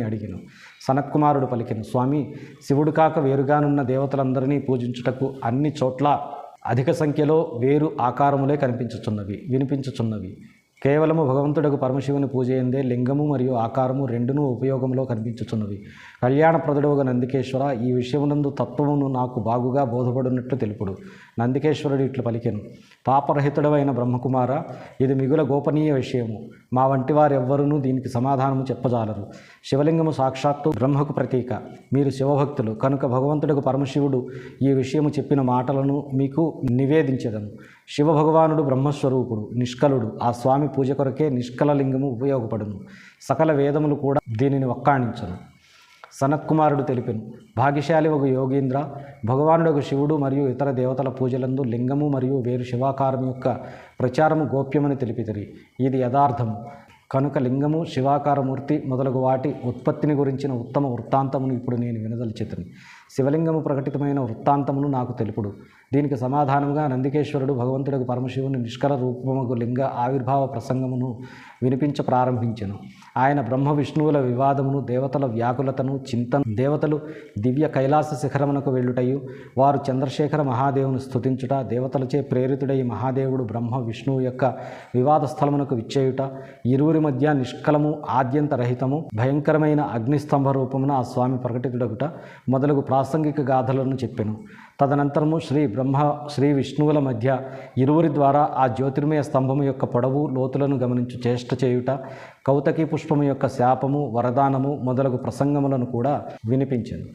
అడిగెను. సనత్కుమారుడు పలికెను, స్వామి, శివుడు కాక వేరుగానున్న దేవతలందరినీ పూజించుటకు అన్ని చోట్ల అధిక సంఖ్యలో వేరు ఆకారములే వినిపించుచున్నవి. కేవలము భగవంతుడకు పరమశివుని పూజయందే లింగము మరియు ఆకారము రెండునూ ఉపయోగంలో కనిపించుచున్నవి. కళ్యాణప్రదుడవుగా నందికేశ్వర, ఈ విషయమునందు తత్వమును నాకు బాగుగా బోధపడినట్లు తెలుపుడు. నందికేశ్వరుడు ఇట్లు పలికెను, పాపరహితుడవైన బ్రహ్మకుమార, ఇది మిగుల గోపనీయ విషయము. మా వంటి వారెవ్వరూ దీనికి సమాధానము చెప్పజాలరు. శివలింగము సాక్షాత్తు బ్రహ్మకు ప్రతీక. మీరు శివభక్తులు కనుక భగవంతుడకు పరమశివుడు ఈ విషయము చెప్పిన మాటలను మీకు నివేదించెదను. శివభగవానుడు బ్రహ్మస్వరూపుడు, నిష్కలుడు. ఆ స్వామి పూజ కొరకే నిష్కల లింగము ఉపయోగపడును. సకల వేదములు కూడా దీనిని వక్కాణించను. సనత్కుమారుడు తెలిపెను, భాగ్యశాలి ఒక యోగీంద్ర, భగవానుడు శివుడు మరియు ఇతర దేవతల పూజలందు లింగము మరియు వేరు శివాకారం యొక్క ప్రచారము గోప్యమని తెలిపితిరి. ఇది యథార్థము. కనుక లింగము, శివాకారమూర్తి మొదలగు వాటి ఉత్పత్తిని గురించిన ఉత్తమ వృత్తాంతమును ఇప్పుడు నేను వినదల్చితిని. శివలింగము ప్రకటితమైన వృత్తాంతమును నాకు తెలుపుడు. దీనికి సమాధానముగా నందికేశ్వరుడు భగవంతుడికి పరమశివుని నిష్కల రూపముగు లింగ ఆవిర్భావ ప్రసంగమును వినిపించ ప్రారంభించెను. ఆయన బ్రహ్మ విష్ణువుల వివాదమును, దేవతల వ్యాకులతను, దేవతలు దివ్య కైలాస శిఖరమునకు వెళ్ళుటయు, వారు చంద్రశేఖర మహాదేవుని స్తుతించుట, దేవతలచే ప్రేరితుడై మహాదేవుడు బ్రహ్మ విష్ణువు యొక్క వివాద స్థలమునకు విచ్చేయుట, ఇరువురి మధ్య నిష్కలము ఆద్యంత రహితము భయంకరమైన అగ్నిస్తంభ రూపమున ఆ స్వామి ప్రకటితుడగుట మొదలగు ప్రాసంగిక గాథలను చెప్పెను. తదనంతరము శ్రీ విష్ణువుల మధ్య ఇరువురి ద్వారా ఆ జ్యోతిర్మయ స్తంభము యొక్క పొడవు లోతులను గమనించు చేష్ట చేయుట, కౌతకి పుష్పము యొక్క శాపము, వరదానము మొదలగు ప్రసంగములను కూడా వినిపించెను.